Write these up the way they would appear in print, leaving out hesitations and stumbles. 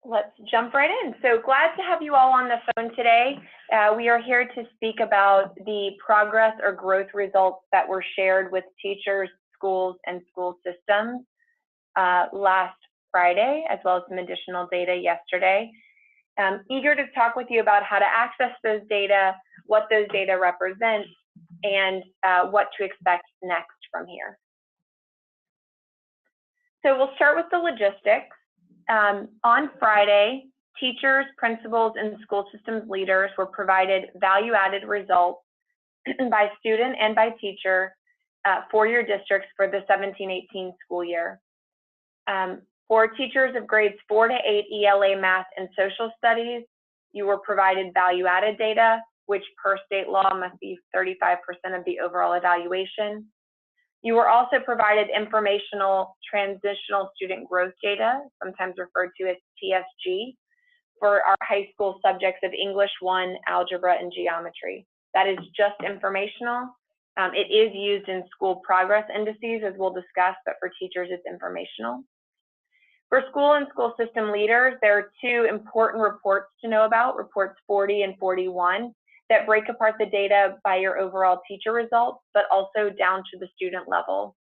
Let's jump right in. So glad to have you all on the phone today. We are here to speak about the progress or growth results that were shared with teachers, schools, and school systems last Friday, as well as some additional data yesterday. Eager to talk with you about how to access those data, what those data represent, and what to expect next from here. So we'll start with the logistics. On Friday, teachers, principals, and school systems leaders were provided value-added results by student and by teacher for your districts for the 17-18 school year. For teachers of grades 4 to 8 ELA, math, and social studies, you were provided value-added data, which per state law must be 35% of the overall evaluation. You were also provided informational transitional student growth data, sometimes referred to as TSG, for our high school subjects of English 1, algebra, and geometry. That is just informational. It is used in school progress indices, as we'll discuss, but for teachers, it's informational. For school and school system leaders, there are two important reports to know about, reports 40 and 41, that break apart the data by your overall teacher results, but also down to the student level.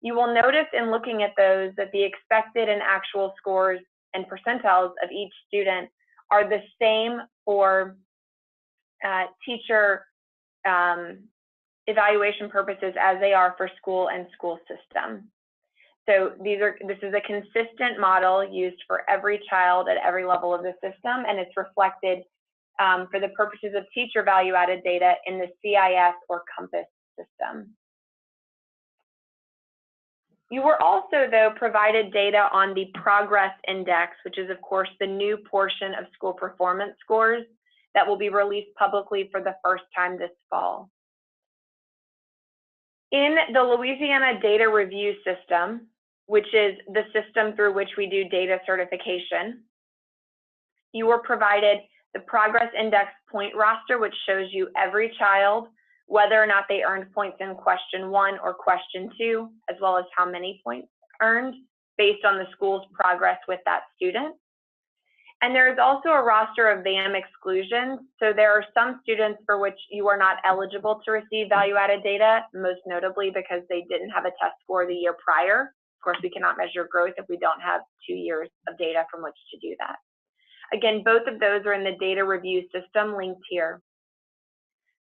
You will notice in looking at those that the expected and actual scores and percentiles of each student are the same for teacher evaluation purposes as they are for school and school system. So this is a consistent model used for every child at every level of the system, and it's reflected for the purposes of teacher value-added data in the CIS or COMPASS system. You were also, though, provided data on the Progress Index, which is, of course, the new portion of school performance scores that will be released publicly for the first time this fall. In the Louisiana Data Review System, which is the system through which we do data certification, you were provided the Progress Index point roster, which shows you every child, whether or not they earned points in question 1 or question 2, as well as how many points earned based on the school's progress with that student. And there is also a roster of VAM exclusions. So there are some students for which you are not eligible to receive value-added data, most notably because they didn't have a test score the year prior. Of course, we cannot measure growth if we don't have 2 years of data from which to do that. Again, both of those are in the data review system linked here.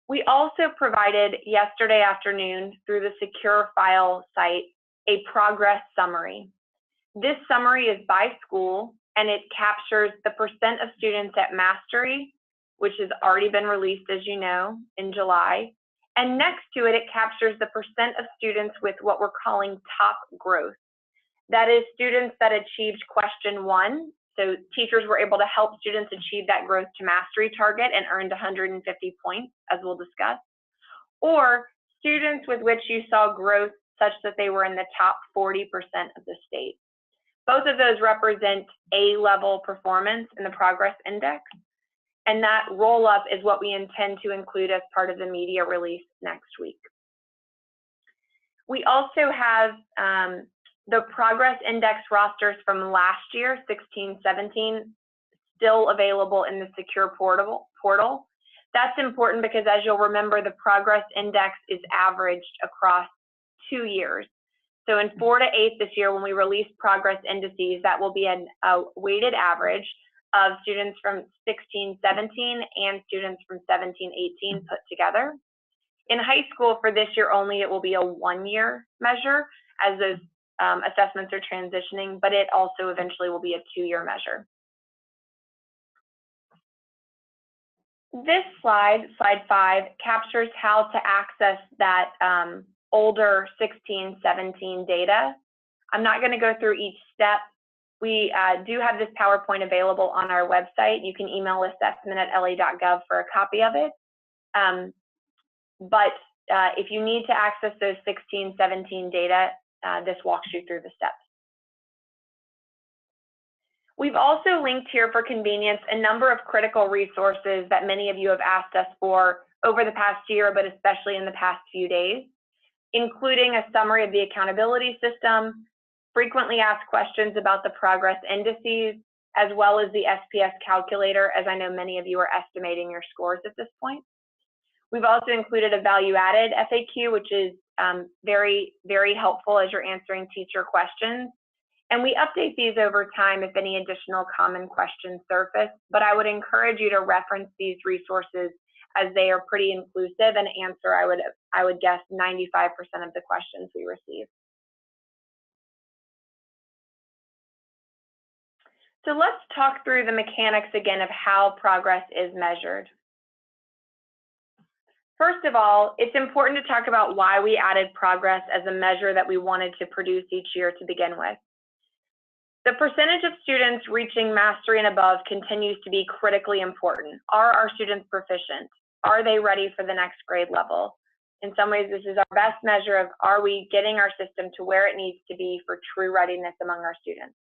We also provided yesterday afternoon through the secure file site a progress summary. This summary is by school, and it captures the percent of students at mastery, which has already been released, as you know, in July. And next to it, it captures the percent of students with what we're calling top growth. That is students that achieved question 1. So teachers were able to help students achieve that growth to mastery target and earned 150 points, as we'll discuss. Or students with which you saw growth such that they were in the top 40% of the state. Both of those represent A-level performance in the Progress Index. And that roll-up is what we intend to include as part of the media release next week. We also have the Progress Index rosters from last year, 16-17, still available in the secure portal. That's important because, as you'll remember, the Progress Index is averaged across 2 years. So in 4 to 8 this year, when we release progress indices, that will be a weighted average of students from 16-17 and students from 17-18 put together. In high school for this year only, it will be a 1-year measure as those assessments are transitioning, but it also eventually will be a 2-year measure. This slide, slide 5, captures how to access that older 16-17 data. I'm not going to go through each step. We do have this PowerPoint available on our website. You can email assessment@la.gov for a copy of it. But if you need to access those 16-17 data, this walks you through the steps. We've also linked here for convenience a number of critical resources that many of you have asked us for over the past year, but especially in the past few days, including a summary of the accountability system, frequently asked questions about the progress indices, as well as the SPS calculator, as I know many of you are estimating your scores at this point. We've also included a value-added FAQ, which is very, very helpful as you're answering teacher questions. And we update these over time if any additional common questions surface, but I would encourage you to reference these resources as they are pretty inclusive and answer, I would guess, 95% of the questions we receive. So let's talk through the mechanics again of how progress is measured. First of all, it's important to talk about why we added progress as a measure that we wanted to produce each year to begin with. The percentage of students reaching mastery and above continues to be critically important. Are our students proficient? Are they ready for the next grade level? In some ways, this is our best measure of, are we getting our system to where it needs to be for true readiness among our students?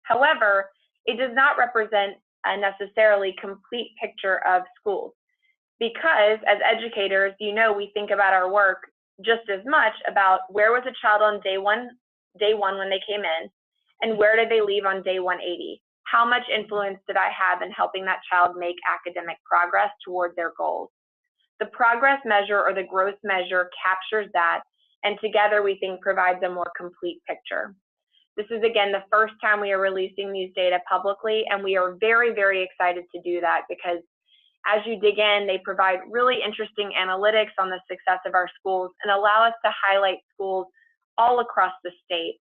However, it does not represent a necessarily complete picture of schools, because as educators, you know, we think about our work just as much about where was a child on day one when they came in, and where did they leave on day 180? How much influence did I have in helping that child make academic progress toward their goals? The progress measure or the growth measure captures that, and together we think provides a more complete picture. This is, again, the first time we are releasing these data publicly, and we are very, very excited to do that because as you dig in, they provide really interesting analytics on the success of our schools and allow us to highlight schools all across the state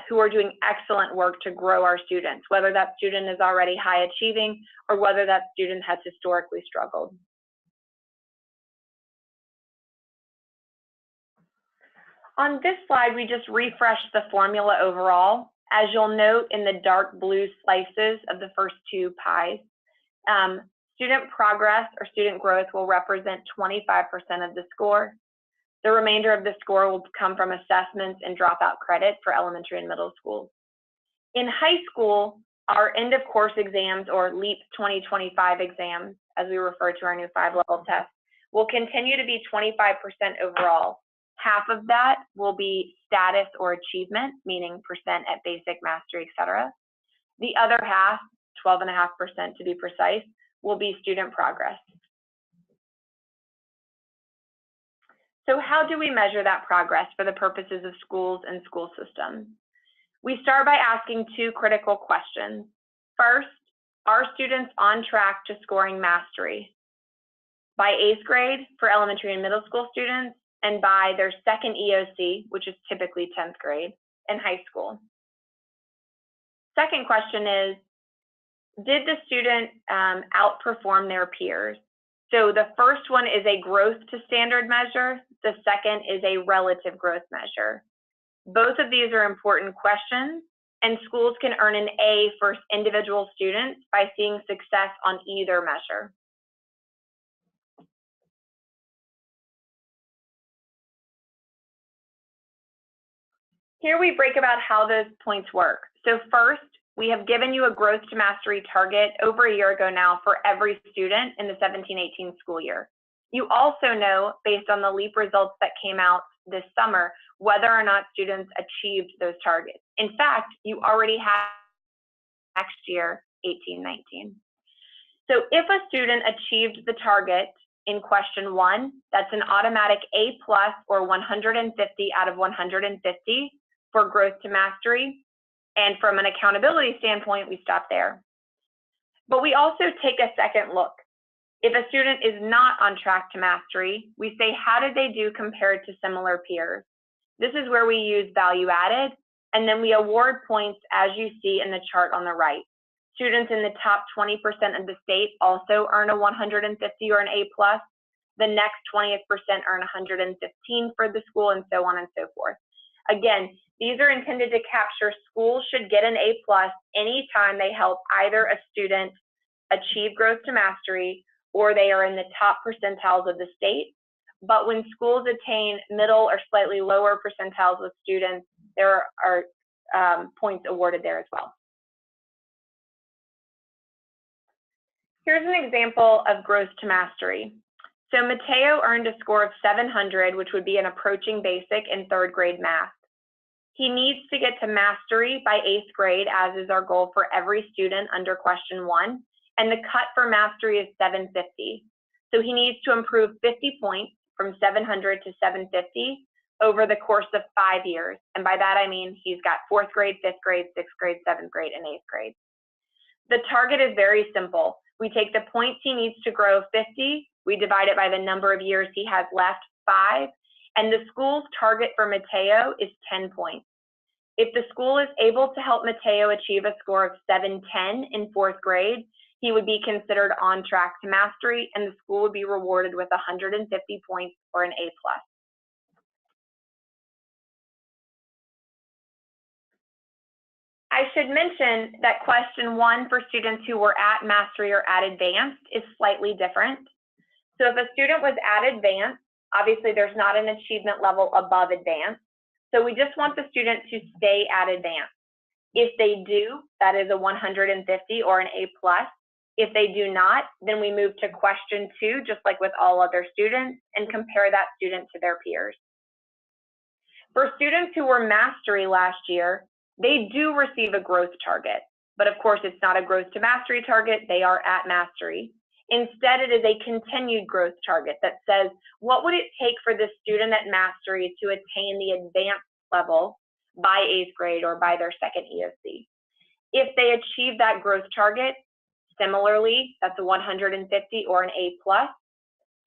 who are doing excellent work to grow our students, whether that student is already high achieving or whether that student has historically struggled. On this slide, we just refreshed the formula overall. As you'll note in the dark blue slices of the first two pies, student progress or student growth will represent 25% of the score. The remainder of the score will come from assessments and dropout credit for elementary and middle schools. In high school, our end of course exams, or LEAP 2025 exams, as we refer to our new 5-level test, will continue to be 25% overall. Half of that will be status or achievement, meaning percent at basic, mastery, etc. The other half, 12.5% to be precise, will be student progress. So how do we measure that progress for the purposes of schools and school systems? We start by asking two critical questions. First, are students on track to scoring mastery by 8th grade for elementary and middle school students, and by their second EOC, which is typically 10th grade, in high school? Second question is, did the student outperform their peers? So the first one is a growth to standard measure. The second is a relative growth measure. Both of these are important questions, and schools can earn an A for individual students by seeing success on either measure. Here we break about how those points work. So first, we have given you a growth to mastery target over a year ago now for every student in the 17-18 school year. You also know, based on the LEAP results that came out this summer, whether or not students achieved those targets. In fact, you already have next year, 18-19. So if a student achieved the target in question 1, that's an automatic A+ or 150 out of 150 for growth to mastery. And from an accountability standpoint, we stop there. But we also take a second look. If a student is not on track to mastery, we say, how did they do compared to similar peers? This is where we use value added, and then we award points as you see in the chart on the right. Students in the top 20% of the state also earn a 150 or an A+. The next 20th percent earn 115 for the school, and so on and so forth. Again, these are intended to capture schools should get an A+ anytime they help either a student achieve growth to mastery or they are in the top percentiles of the state. But when schools attain middle or slightly lower percentiles with students, there are points awarded there as well. Here's an example of growth to mastery. So Mateo earned a score of 700, which would be an approaching basic in 3rd grade math. He needs to get to mastery by 8th grade, as is our goal for every student under question 1, and the cut for mastery is 750. So he needs to improve 50 points from 700 to 750 over the course of 5 years. And by that I mean he's got 4th grade, 5th grade, 6th grade, 7th grade, and 8th grade. The target is very simple. We take the points he needs to grow 50, we divide it by the number of years he has left, 5, and the school's target for Mateo is 10 points. If the school is able to help Mateo achieve a score of 710 in 4th grade, he would be considered on track to mastery, and the school would be rewarded with 150 points or an A+. I should mention that question 1 for students who were at mastery or at advanced is slightly different. So if a student was at advanced, obviously there's not an achievement level above advanced. So we just want the student to stay at advanced. If they do, that is a 150 or an A+. If they do not, then we move to question 2, just like with all other students, and compare that student to their peers. For students who were mastery last year, they do receive a growth target, but of course it's not a growth to mastery target, they are at mastery. Instead, it is a continued growth target that says, what would it take for this student at mastery to attain the advanced level by 8th grade or by their 2nd EOC? If they achieve that growth target, similarly, that's a 150 or an A+.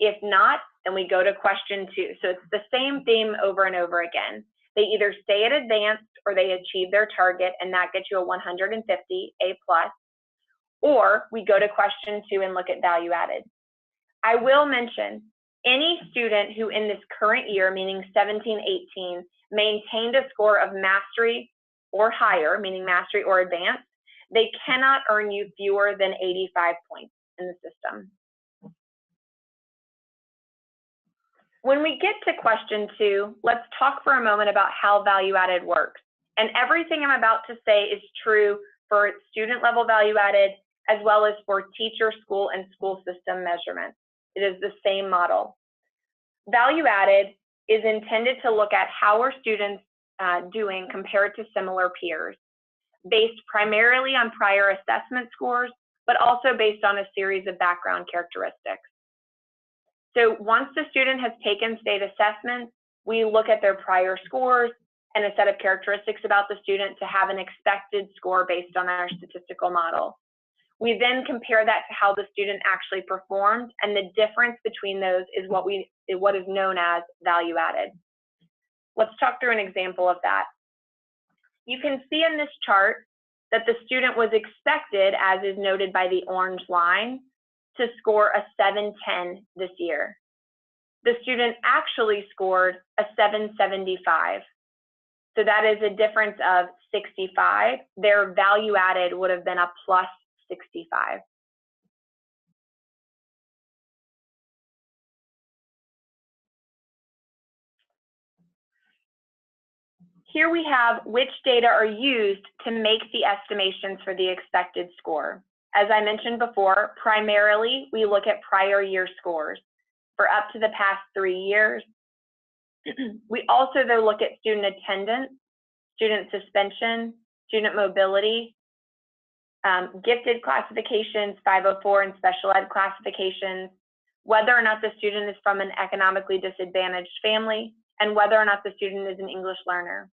If not, then we go to question 2. So it's the same theme over and over again. They either stay at advanced or they achieve their target, and that gets you a 150 A+. Or we go to question 2 and look at value added. I will mention any student who in this current year, meaning 17-18, maintained a score of mastery or higher, meaning mastery or advanced, they cannot earn you fewer than 85 points in the system. When we get to question 2, let's talk for a moment about how value added works. And everything I'm about to say is true for student level value added, as well as for teacher, school, and school system measurements. It is the same model. Value added is intended to look at how are students doing compared to similar peers, based primarily on prior assessment scores, but also based on a series of background characteristics. So once the student has taken state assessments, we look at their prior scores and a set of characteristics about the student to have an expected score based on our statistical model. We then compare that to how the student actually performed, and the difference between those is what is known as value added. Let's talk through an example of that. You can see in this chart that the student was expected, as is noted by the orange line, to score a 710 this year. The student actually scored a 775. So that is a difference of 65. Their value added would have been a plus 65. Here we have which data are used to make the estimations for the expected score. As I mentioned before, primarily we look at prior year scores for up to the past 3 years. We also though look at student attendance, student suspension, student mobility, gifted classifications, 504 and special ed classifications, whether or not the student is from an economically disadvantaged family, and whether or not the student is an English learner.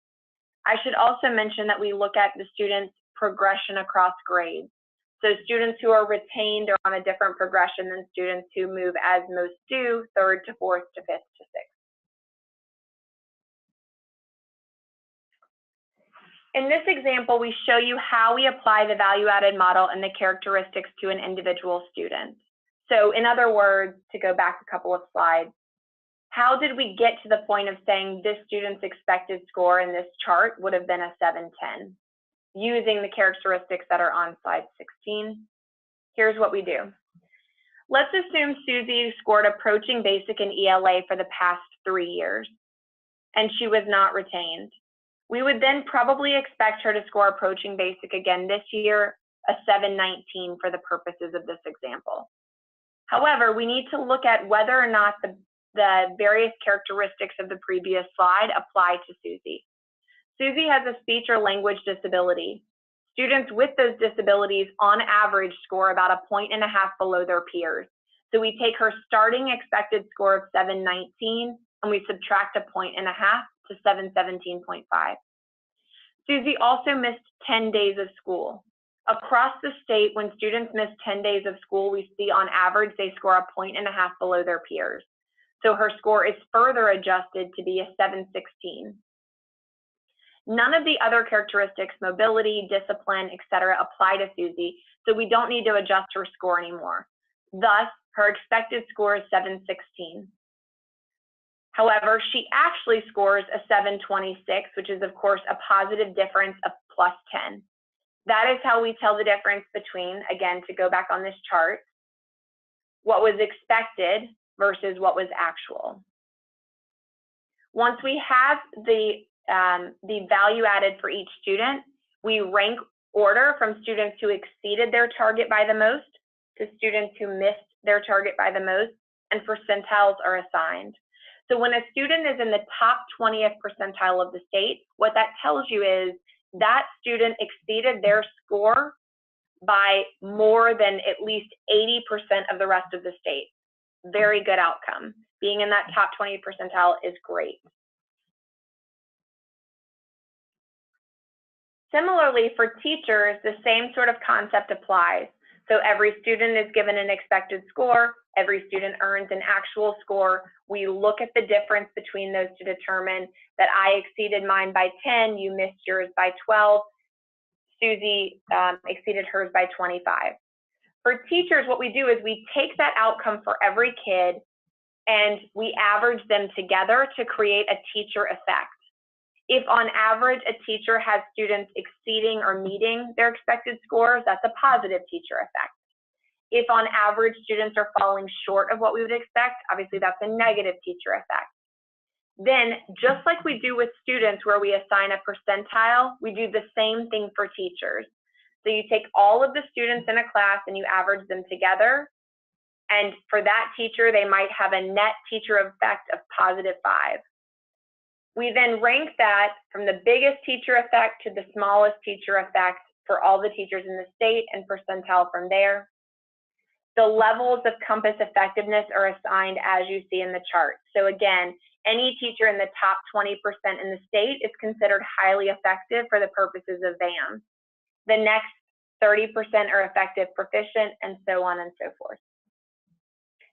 I should also mention that we look at the student's progression across grades. So students who are retained are on a different progression than students who move as most do, 3rd to 4th to 5th to 6th. In this example, we show you how we apply the value-added model and the characteristics to an individual student. So in other words, to go back a couple of slides, how did we get to the point of saying this student's expected score in this chart would have been a 710? Using the characteristics that are on slide 16. Here's what we do. Let's assume Susie scored approaching basic in ELA for the past 3 years, and she was not retained. We would then probably expect her to score approaching basic again this year, a 719 for the purposes of this example. However, we need to look at whether or not the various characteristics of the previous slide apply to Susie. Susie has a speech or language disability. Students with those disabilities on average score about 1.5 points below their peers. So we take her starting expected score of 719 and we subtract 1.5 points to 717.5. Susie also missed 10 days of school. Across the state, when students miss 10 days of school, we see on average they score 1.5 points below their peers. So her score is further adjusted to be 716. None of the other characteristics, mobility, discipline, etc., apply to Susie, so we don't need to adjust her score anymore. Thus, her expected score is 716. However, she actually scores 726, which is, of course, a positive difference of +10. That is how we tell the difference between, again, to go back on this chart, what was expected versus what was actual. Once we have the value added for each student, we rank order from students who exceeded their target by the most to students who missed their target by the most, and percentiles are assigned. So when a student is in the top 20th percentile of the state, what that tells you is that student exceeded their score by more than at least 80% of the rest of the state. Very good outcome. Being in that top 20th percentile is great. Similarly, for teachers, the same sort of concept applies. So every student is given an expected score, every student earns an actual score. We look at the difference between those to determine that I exceeded mine by 10, you missed yours by 12, Susie exceeded hers by 25. For teachers, what we do is we take that outcome for every kid and we average them together to create a teacher effect. If on average a teacher has students exceeding or meeting their expected scores, that's a positive teacher effect. If on average students are falling short of what we would expect, obviously that's a negative teacher effect. Then, just like we do with students where we assign a percentile, we do the same thing for teachers. So you take all of the students in a class and you average them together, and for that teacher, they might have a net teacher effect of +5. We then rank that from the biggest teacher effect to the smallest teacher effect for all the teachers in the state and percentile from there. The levels of compass effectiveness are assigned as you see in the chart. So again, any teacher in the top 20% in the state is considered highly effective for the purposes of VAM. The next 30% are effective proficient, and so on and so forth.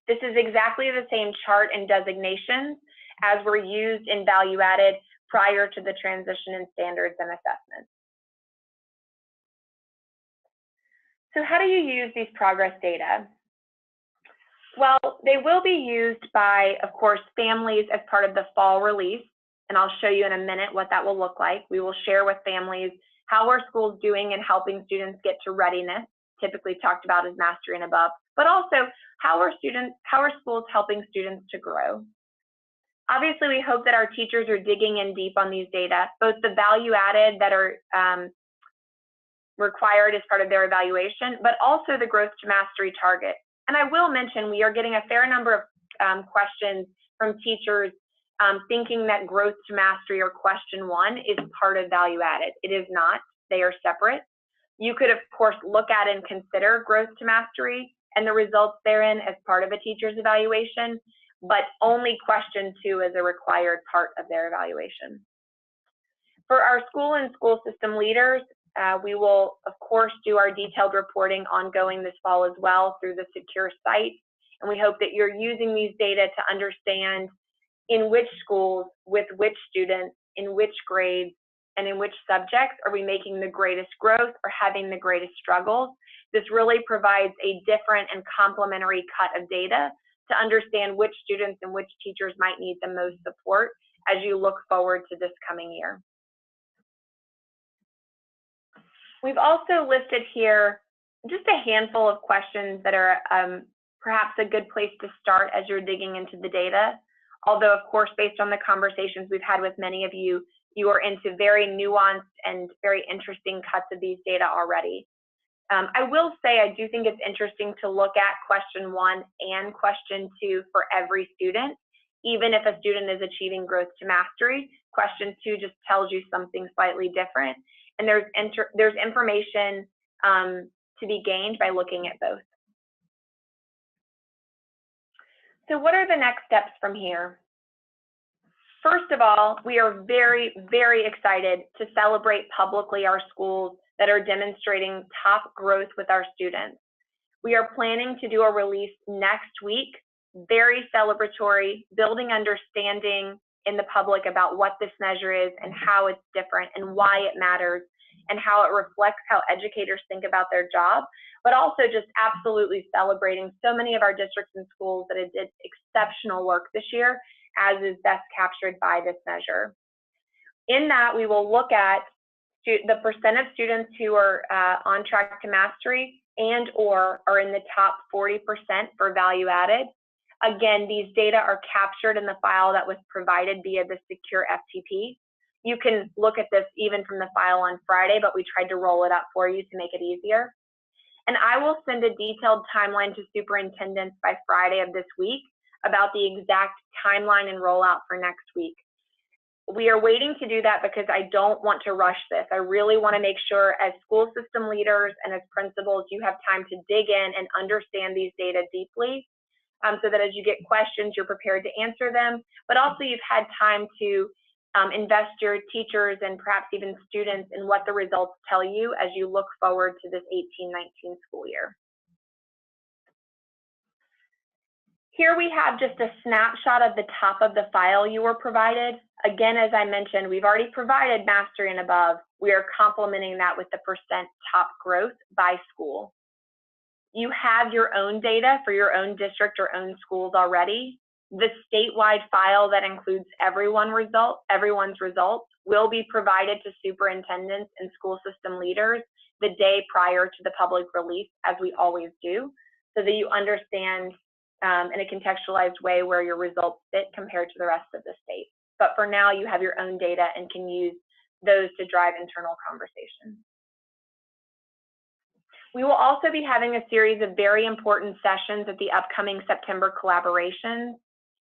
This is exactly the same chart and designations as were used in value added prior to the transition in standards and assessments. So how do you use these progress data? Well, they will be used by, of course, families as part of the fall release, and I'll show you in a minute what that will look like. We will share with families how are schools doing in helping students get to readiness, typically talked about as mastery and above, but also how are schools helping students to grow? Obviously, we hope that our teachers are digging in deep on these data, both the value added that are required as part of their evaluation, but also the growth to mastery target. And I will mention we are getting a fair number of questions from teachers thinking that growth to mastery or question 1 is part of value added. It is not. They are separate. You could, of course, look at and consider growth to mastery and the results therein as part of a teacher's evaluation, but only question 2 is a required part of their evaluation. For our school and school system leaders, we will, of course, do our detailed reporting ongoing this fall as well through the secure site. And we hope that you're using these data to understand in which schools, with which students, in which grades, and in which subjects are we making the greatest growth or having the greatest struggles. This really provides a different and complementary cut of data to understand which students and which teachers might need the most support as you look forward to this coming year. We've also listed here just a handful of questions that are perhaps a good place to start as you're digging into the data. Although, of course, based on the conversations we've had with many of you, you are into very nuanced and very interesting cuts of these data already. I will say I do think it's interesting to look at question 1 and question 2 for every student, even if a student is achieving growth to mastery, question 2 just tells you something slightly different. And there's information to be gained by looking at both. So what are the next steps from here? First of all, we are very, very excited to celebrate publicly our schools that are demonstrating top growth with our students. We are planning to do a release next week, very celebratory, building understanding in the public about what this measure is and how it's different and why it matters and how it reflects how educators think about their job, but also just absolutely celebrating so many of our districts and schools that did exceptional work this year, as is best captured by this measure. In that, we will look at the percent of students who are on track to mastery and or are in the top 40% for value added. Again, these data are captured in the file that was provided via the secure FTP. You can look at this even from the file on Friday, but we tried to roll it up for you to make it easier. And I will send a detailed timeline to superintendents by Friday of this week about the exact timeline and rollout for next week. We are waiting to do that because I don't want to rush this. I really want to make sure as school system leaders and as principals, you have time to dig in and understand these data deeply so that as you get questions, you're prepared to answer them, but also you've had time to invest your teachers and perhaps even students in what the results tell you as you look forward to this 18-19 school year. Here we have just a snapshot of the top of the file you were provided. Again, as I mentioned, we've already provided mastery and above. We are complementing that with the percent top growth by school. You have your own data for your own district or own schools already. The statewide file that includes everyone's results will be provided to superintendents and school system leaders the day prior to the public release, as we always do, so that you understand in a contextualized way where your results fit compared to the rest of the state. But for now, you have your own data and can use those to drive internal conversations. We will also be having a series of very important sessions at the upcoming September collaborations,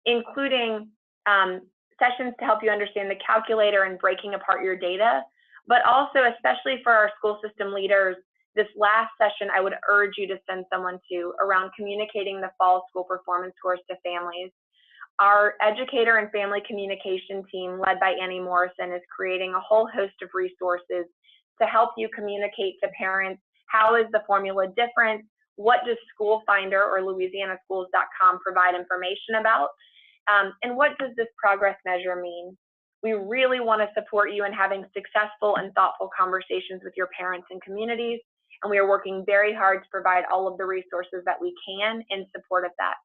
including sessions to help you understand the calculator and breaking apart your data, but also, especially for our school system leaders, this last session I would urge you to send someone to around communicating the fall school performance scores to families. Our educator and family communication team, led by Annie Morrison, is creating a whole host of resources to help you communicate to parents how is the formula different, what does School Finder or LouisianaSchools.com provide information about, and what does this progress measure mean? We really want to support you in having successful and thoughtful conversations with your parents and communities, and we are working very hard to provide all of the resources that we can in support of that.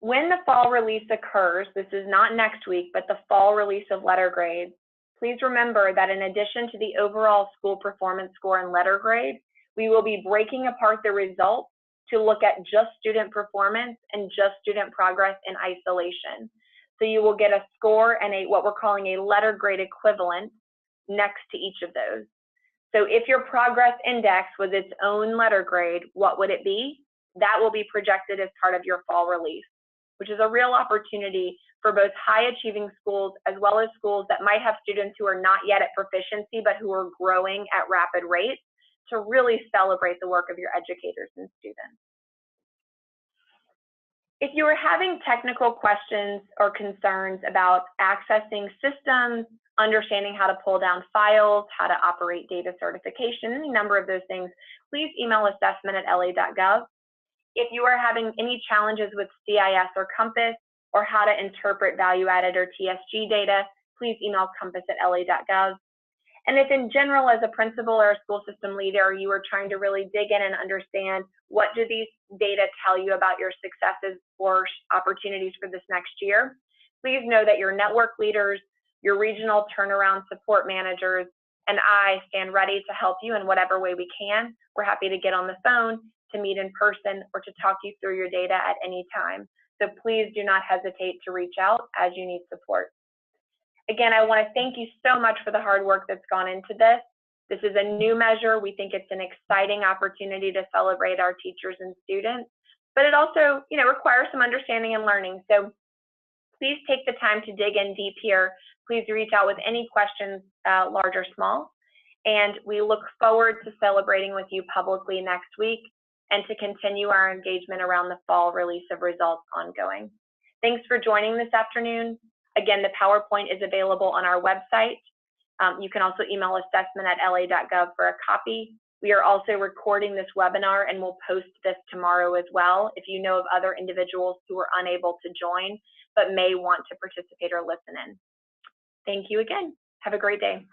When the fall release occurs, this is not next week, but the fall release of letter grades, please remember that in addition to the overall school performance score and letter grade, we will be breaking apart the results to look at just student performance and just student progress in isolation. So you will get a score and what we're calling a letter grade equivalent next to each of those. So if your progress index was its own letter grade, what would it be? That will be projected as part of your fall release, which is a real opportunity for both high achieving schools as well as schools that might have students who are not yet at proficiency but who are growing at rapid rates to really celebrate the work of your educators and students. If you are having technical questions or concerns about accessing systems, understanding how to pull down files, how to operate data certification, any number of those things, please email assessment@la.gov. If you are having any challenges with CIS or Compass, or how to interpret value-added or TSG data, please email compass@la.gov. And if in general, as a principal or a school system leader, you are trying to really dig in and understand what do these data tell you about your successes or opportunities for this next year, please know that your network leaders, your regional turnaround support managers, and I stand ready to help you in whatever way we can. We're happy to get on the phone, to meet in person, or to talk you through your data at any time. So please do not hesitate to reach out as you need support. Again, I want to thank you so much for the hard work that's gone into this. This is a new measure. We think it's an exciting opportunity to celebrate our teachers and students, but it also, requires some understanding and learning. So Please take the time to dig in deep here. Please reach out with any questions, large or small. And we look forward to celebrating with you publicly next week and to continue our engagement around the fall release of results ongoing. Thanks for joining this afternoon. Again, the PowerPoint is available on our website. You can also email assessment@la.gov for a copy. We are also recording this webinar and we'll post this tomorrow as well if you know of other individuals who are unable to join but may want to participate or listen in. Thank you again. Have a great day.